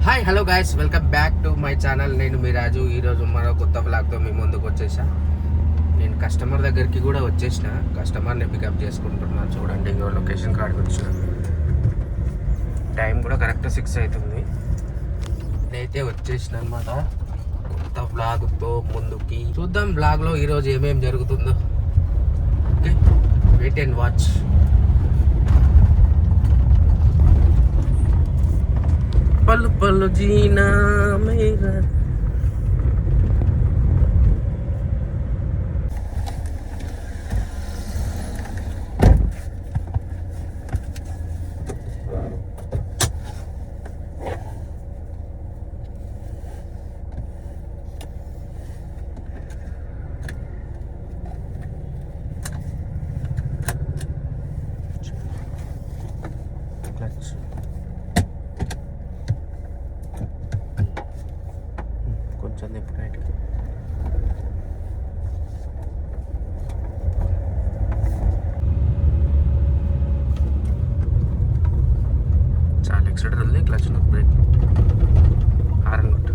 Hi hello guys, welcome back to my channel. నేను మీ రాజు. ఈరోజు మరో కొత్త బ్లాగ్తో మీ ముందుకు వచ్చేసా. నేను కస్టమర్ దగ్గరికి కూడా వచ్చేసిన, కస్టమర్ని పికప్ చేసుకుంటున్నా. చూడండి, ఇంకో లొకేషన్ కాడికి వచ్చిన. టైం కూడా కరెక్ట్ 6 అవుతుంది. నేనైతే వచ్చేసిన అనమాట. కొత్త బ్లాగ్తో ముందుకి చూద్దాం. బ్లాగ్లో ఈరోజు ఏమేమి జరుగుతుందో. Okay, wait and watch. पल पल जीना मेरा కొంచెం రైట్ చాలా ఎక్సైటెడ్ ఉంది. క్లచ్ బ్రేక్ హారన్ కొట్టు.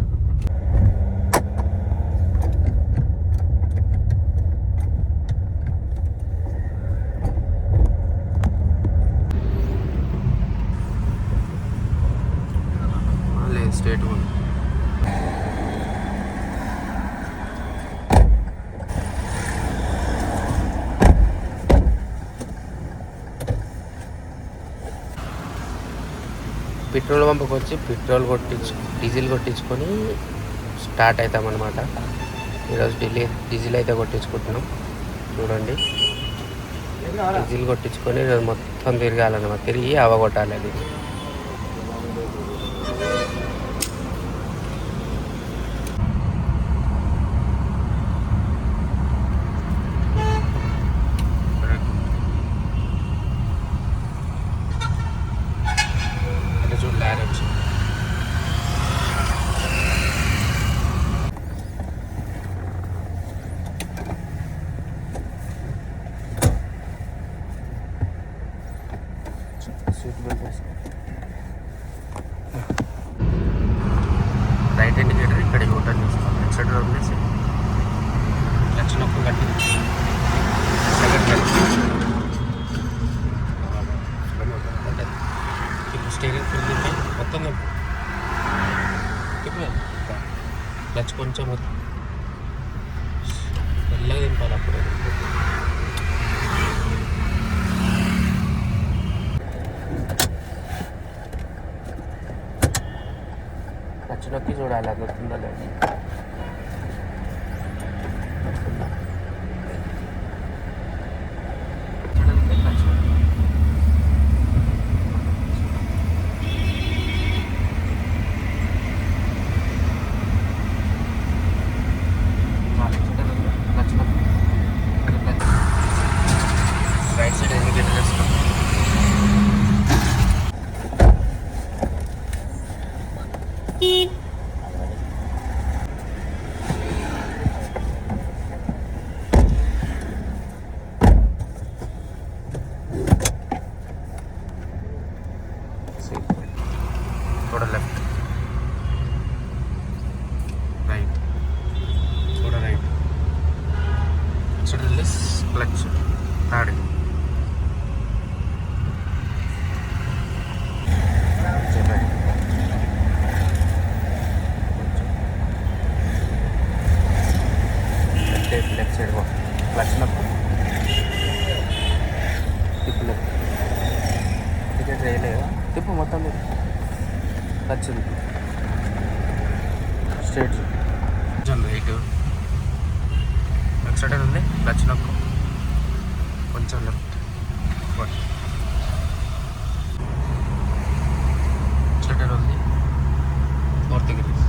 లేదు, స్ట్రేట్ ఉంది. పెట్రోల్ పంపుకి వచ్చి డీజిల్ కొట్టించుకొని స్టార్ట్ అవుతామన్నమాట. ఈరోజు డీజిల్ అయితే కొట్టించుకుంటున్నాం. చూడండి, డీజిల్ కొట్టించుకొని ఈరోజు మొత్తం తిరగాలన్నమాట. తిరిగి అవగొట్టాలి. అది రైట్ ఇండికేటర్ ఇక్కడికి ఓటన్ చేసుకోవాలి. ఎక్సైడ్ వదిలేసి క్లచ్ నొక్కు కట్టి సెకండ్ ఇప్పుడు స్టీరింగ్ ఫుల్ తిప్పి మొత్తం తిప్పి క్లచ్ కొంచెం మెల్లగా తింపాలి. అప్పుడు నొక్కి చూడాలి, అది వస్తుందో లేదు. రైట్ సైడ్ ఇండికేటర్ వేస్తాం. थोड़ा लेफ्ट, राइट, थोड़ा right. This clutch hard. Left side को क्लच नొక్కు. తిప్పు లెఫ్ట్. టికెట్ వేయలేదా? తిప్పు మొత్తం క్లచ్ స్ట్రేట్ కొంచెం రైట్. ఎక్సైటెడ్ ఉంది. క్లచ్ నొక్కు, కొంచెం లెఫ్ట్. ఎక్సైటెడ్ ఉంది. 4 degrees.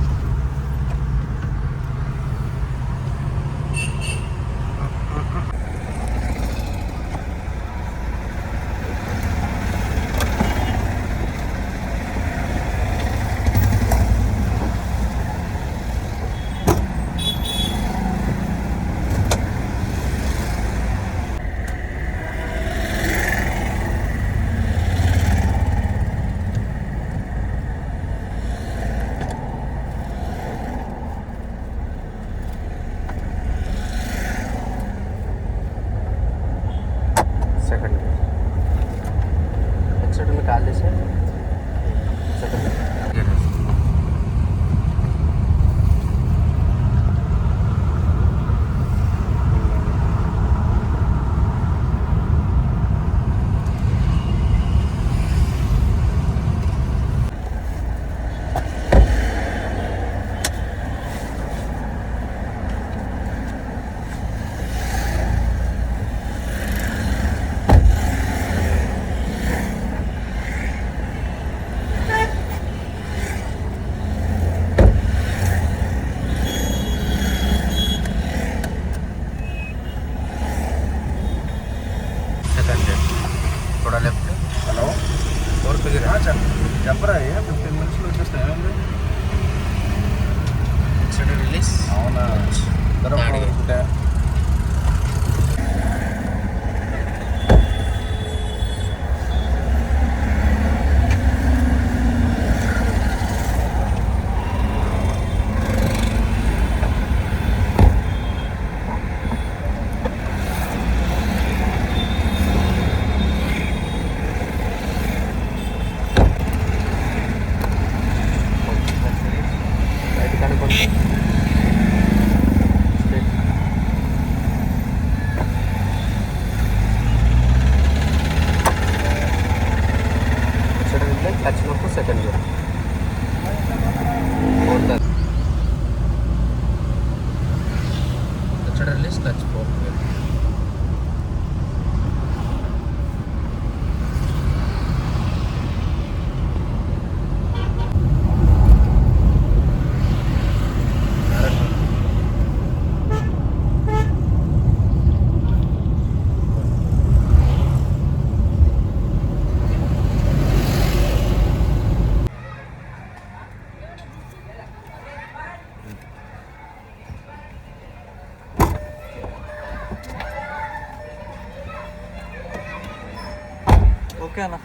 ఓకే అన్న.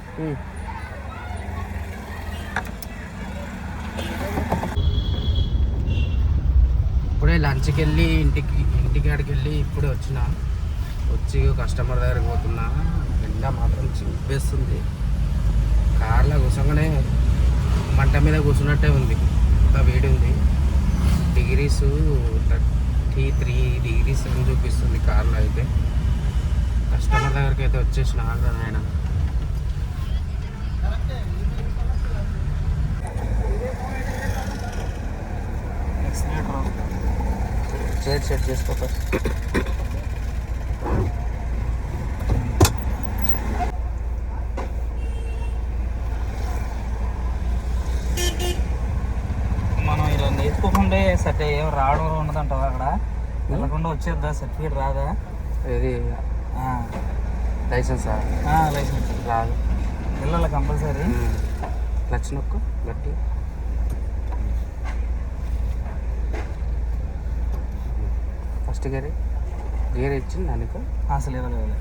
ఇప్పుడే లంచ్కి వెళ్ళి ఇంటికాడికి వెళ్ళి ఇప్పుడే వచ్చి కస్టమర్ దగ్గరికి పోతున్నా. ఎండ మాత్రం చింపేస్తుంది. కార్లో కూర్చోగానే మంట మీద కూర్చున్నట్టే ఉంది. అంత వేడి ఉంది. డిగ్రీస్ 33 degrees అని చూపిస్తుంది కార్లో అయితే. కస్టమర్ దగ్గరికి అయితే వచ్చేసిన ఆయన. చైర్ సెట్ చేసుకోవాలి. మనం ఇలా నేర్చుకోకుండా సరే ఏం రావడం ఉన్నదంటావా? అక్కడ వెళ్ళకుండా వచ్చేద్దా? సర్టిఫికేట్ రాదా? ఇది లైసెన్స్ లైసెన్స్ రాదు. వెళ్ళాలి కంపల్సరీ. క్లచ్ నొక్కు గట్టి. ఫస్ట్ గేర్ ఇచ్చింది దానికి అసలు ఇవ్వలేదు.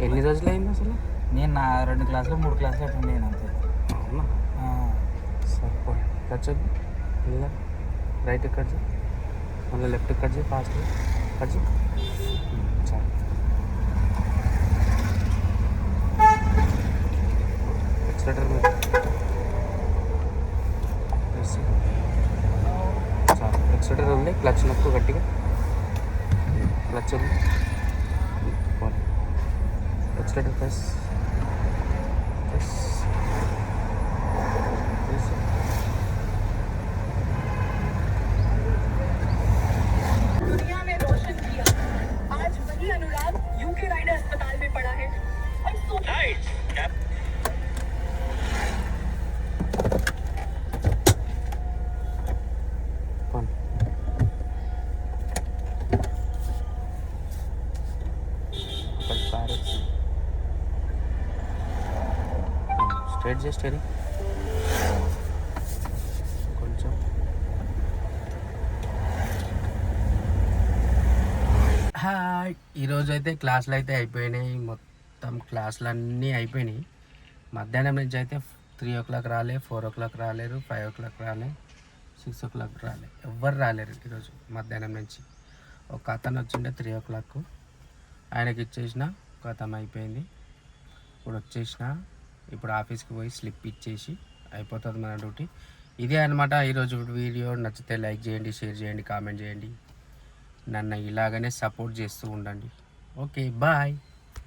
ఎన్ని రోజులు అయింది అసలు? నేను నా 2 క్లాసులు 3 క్లాసులు అటెండ్ అయ్యాను అంతే. అవునా? సరిపోయి క్లచ్ వద్దు. రైట్ కట్ చేయి, మళ్ళీ లెఫ్ట్ కట్ చేయి, ఫాస్ట్ కట్ చేయి. చాలు. ఎక్స్లేటర్ మీద చాలు. ఎక్స్లేటర్ ఉంది. క్లచ్ నొక్కు గట్టిగా. క్లచ్ ఉంది. ఎక్స్లేటర్ ప్రెస్. స్ట్రైట్ చేస్తే కొంచెం. హాయ్, ఈరోజు అయితే క్లాసులు అయితే అయిపోయినాయి. మొత్తం క్లాసులు అన్నీ అయిపోయినాయి. మధ్యాహ్నం నుంచి అయితే 3 o'clock రాలే, 4 o'clock రాలేరు, 5 o'clock రాలే, 6 o'clock రాలే. ఎవ్వరు రాలేరు ఈరోజు మధ్యాహ్నం నుంచి. ఒక అతను వచ్చిండే 3 o'clock. ఆయనకి ఇచ్చేసిన కథం అయిపోయింది. ఇప్పుడు వచ్చేసిన. ఇప్పుడు ఆఫీస్కి పోయి స్లిప్ ఇచ్చేసి అయిపోతుంది మన డ్యూటీ. ఇదే అనమాట ఈరోజు వీడియో. నచ్చితే లైక్ చేయండి, షేర్ చేయండి, కామెంట్ చేయండి. నన్ను ఇలాగనే సపోర్ట్ చేస్తూ ఉండండి. Okay, bye.